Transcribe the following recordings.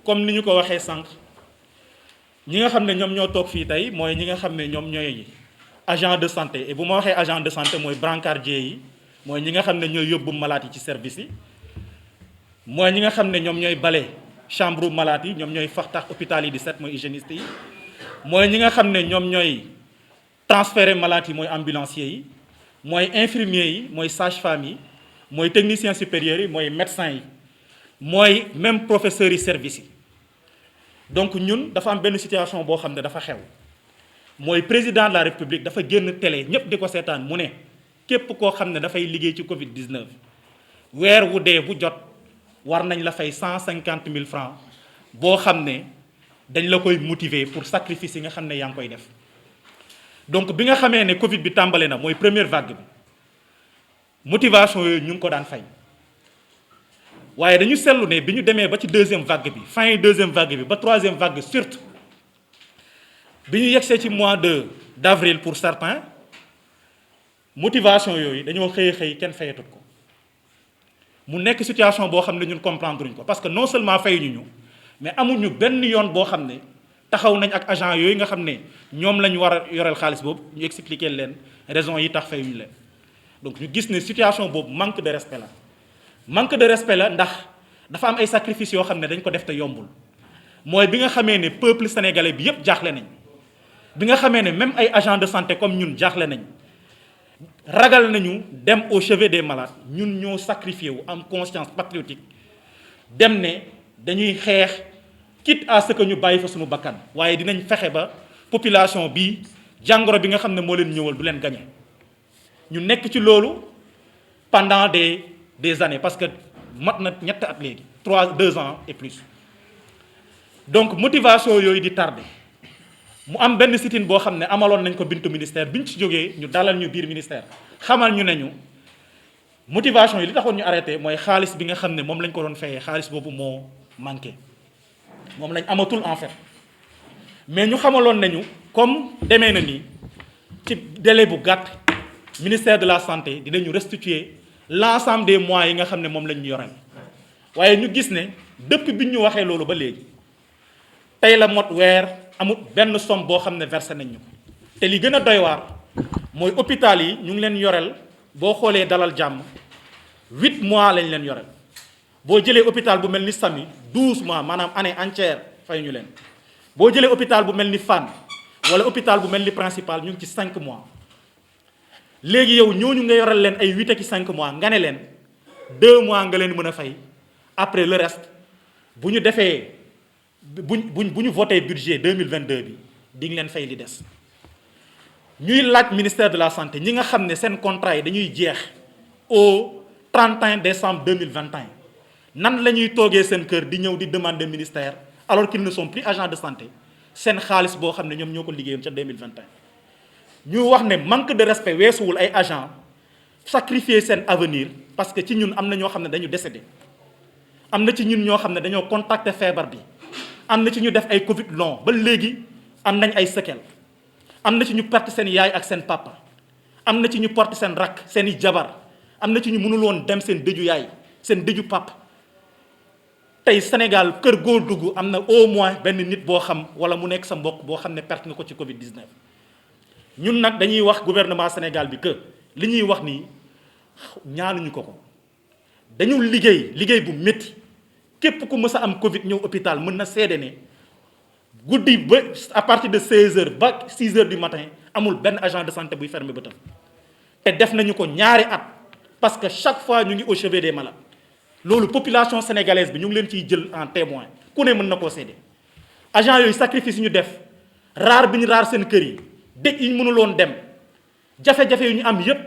comme ni ñu ko waxee sànq ñi nga xam ne ñoom ñoo toog fii tey mooy ñi nga xam ne ñoom ñooy agent de santé et bu ma waxee agent de santé mooy brancardier yi mooy ñi nga xam ne ñooy yóbbu malade yi ci service yi mooy ñi nga xam ne ñoom ñooy bale chambre malade yi ñoom ñooy faxtax hôpital yi di set mooy hygiéniste yi mooy ñi nga xam ne ñoom ñooy transférer malade yi mooy ambulancier yi mooy infirmier yi mooy sage-femme yi mooy technicien supérieur yi mooy médecin yi mooy même professeurs yi service yi donc ñun dafa am benn situation boo xam ne dafa xew mooy président de la république dafa génn télé ñépp di ko seetaan mu ne képp koo xam ne dafay liggéey ci Covid 19 weer wu dee bu jot war nañ la fay 150 000 francs boo xam ne dañ la koy motiver pour sacrifice yi nga xam ne yaa ngi koy def donc bi nga xamee ne Covid bi tàmbale na mooy première vague bi motivation yooyu ñu ngi ko daan fay waaye dañu seetlu ne bi ñu demee ba ci deuxième vague bi fin deuxième vague bi ba troisième vague surtout bi ñu yegsee ci mois d'avril pour certains motivation yooyu dañoo xëy kenn fayatut ko mu nekk situation boo xam ne ñun comprendre ñu ko parce que non seulement fayuñu ñu mais amuñu benn yoon boo xam ne taxaw nañ ak agent yooyu nga xam ne ñoom lañ war a yoreel xaalis boobu ñu expliquer leen raison yi tax fayuñu leen donc ñu gis ne situation boobu manque de respect la ndax dafa am ay sacrifices yoo xam ne dañ ko def te yombul mooy bi nga xamee ne peuple sénégalais bi yépp jaaxle nañ bi nga xamee ne même ay agents de santé comme ñun jaaxle nañ ragal nañu dem au chevet des malades ñun ñoo sacrifié wu am conscience patriotique dem ne dañuy xeex quitte à ce que ñu bàyyi fa suñu bakkan waaye dinañ fexe ba population bi jàngoro bi nga xam ne moo leen ñëwal du leen gañe ñu nekk ci loolu pendant des années parce que mat na ñetti at léegi 2 ans et plus donc motivation yooyu di tardé mu am benn sit-in boo xam ne amaloon nañ ko bintu ministère bi ñu ci jógee ñu dalal ñu biir ministère xamal ñu ne ñu motivation yi li taxoon ñu arrêté mooy xaalis bi nga xam ne moom lañ ko doon fayee xaalis boobu moo manqué moom lañ amatul en fait mais ñu xamaloon nañu comme demee na nii ci délai bu gàtt ministère de la santé dinañu restituer l'ensemble des mois yi nga xam ne moom lañ ñu yoreel waaye ñu gis ne depuis bi ñu waxee loolu ba léegi tey la mot weer amul benn somme boo xam ne versé nañ ñu ko te li gën a doy waar mooy hôpital yi ñu ngi leen yoreel boo xoolee dalal jàmm 8 mois lañ leen yoreel boo jëlee hôpital bu mel ni Samy 12 mois maanaam année entière fay ñu leen boo jëlee hôpital bu mel ni Fann wala hôpital bu mel ni principal ñu ngi ci 5 mois léegi yow ñooñu nga yoreel leen ay 8 ak 5 mois nga ne leen 2 mois nga leen mën a fay après le reste bu ñu defee bu ñu voté budget 2022 bi di nga leen fay li des ñuy laaj ministère de la santé ñi nga xam ne seen contrat yi dañuy jeex au 31 décembre 2021 nan la ñuy toogee seen kër di ñëw di demander ministère alors qu'ils ne sont plus agents de santé seen xaalis boo xam ne ñoom ñoo ko liggéeyoon ca 2021 ñu wax ne manque de respect weesuwul ay agents sacrifier seen avenir parce que ci ñun am na ñoo xam ne dañu décédé am na ci ñun ñoo xam ne dañoo contacter feebar bi am na ci ñu def ay Covid long ba léegi am nañ ay séquelles am na ci ñu perte seen yaay ak seen papa am na ci ñu porte seen rakk seen i jabar am na ci ñu mënul woon dem seen dëju yaay seen dëju papa tey Sénégal kër goo dugg am na au moins benn nit boo xam wala mu nekk sa mbokk boo xam ne perte nga ko ci Covid 19. ñun nag dañuy wax gouvernement Sénégal bi que li ñuy wax nii ñaanuñu ko dañu liggéey bu métti képp ku mës a am Covid ñëw hôpital mën na seede ne guddi ba à partir de 16h ba 6h du matin amul benn agent de santé buy fermer bëtam te def nañu ko ñaari at parce que chaque fois ñu ngi au chevet des malades loolu population sénégalaise bi ñu ngi leen ciy jël en témoin ku ne mën na koo seede agent yooyu sacrifice ñu def raar bi ñu raar seen kër yi dëj yi ñu mënuloon dem jafe-jafe yu ñu am yépp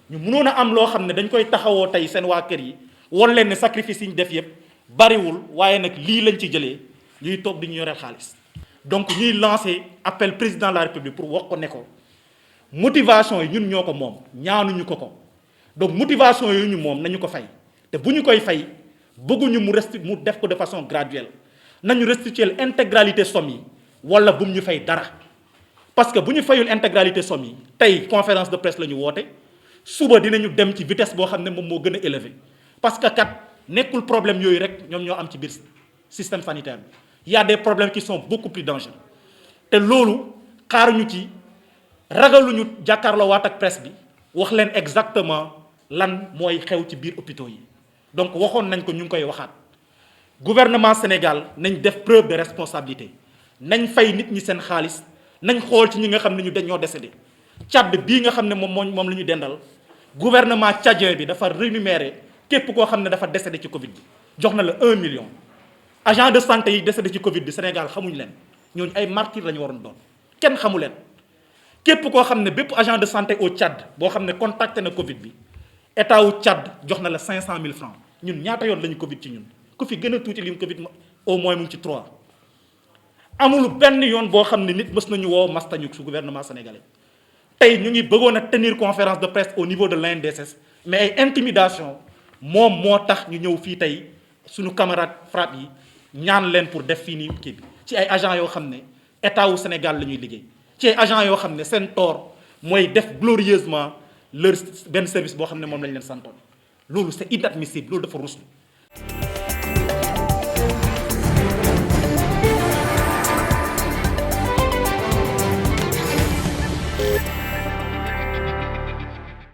ñu mënoon a am loo xam ne dañ koy taxawoo tey seen waa kër yi won leen ne sacrifice yi ñu def yépp bariwul waaye nag lii lañ ci jëlee ñuy toog di ñu yoreel xaalis donc ñuy lancer appel président de la république pour wax ko ne ko motivation yi ñun ñoo ko moom ñaanuñu ko donc motivation yooyu ñu moom nañu ko fay te bu ñu koy fay bëgguñu mu def ko de façon graduelle nañu restituer intégralité somme yi wala bu mu ñu fay dara parce que bu ñu fayul intégralité somme yi tey conférence de presse la ñu woote suba dinañu dem ci vitesse boo xam ne moom moo gën a élevé parce que kat nekkul problème yooyu rek ñoom ñoo am ci biir système sanitaire bi il y a des problèmes qui sont beaucoup plus dangereux te loolu xaaruñu ci ragaluñu jàkkaarloo waat ak presse bi wax leen exactement lan mooy xew ci biir hôpitaux yi donc waxoon nañ ko ñu ngi koy waxaat gouvernement Sénégal nañ def preuve de responsabilité nañ fay nit ñi seen xaalis nañ xool ci ñi nga xam ne ñu dañoo décédé Tchad bii nga xam ne moom la ñu dendal gouvernement tchadien bi dafa rémunéré képp koo xam ne dafa décédé ci Covid bi jox na la 1 million agent de santé yi décédé ci Covid bi Sénégal xamuñ leen ñooñu ay martyrs la ñu waroon doon kenn xamu leen képp koo xam ne bépp agent de santé au Tchad boo xam ne contacté na Covid bi état wu Tchad jox na la 500 000 francs ñun ñaata yoon la ñu Covid ci ñun ku fi gën a tuuti lim Covid au moins mu ngi ci 3 amul benn yoon boo xam ne nit mës nañu woo mastañu su gouvernement sénégalais tey ñu ngi bëggoon a tenir conférence de presse au niveau de l'INDSS mais ay intimidation moom moo tax ñu ñëw fii tey suñu camarade FRAPP yi ñaan leen pour def fii nii kii bi ci ay agents yoo xam ne état wu Sénégal la ñuy liggéey ci ay agents yoo xam ne seen tort mooy def glorieusement leur benn service boo xam ne moom lañ leen santoon loolu c'est inadmissible loolu dafa ruslu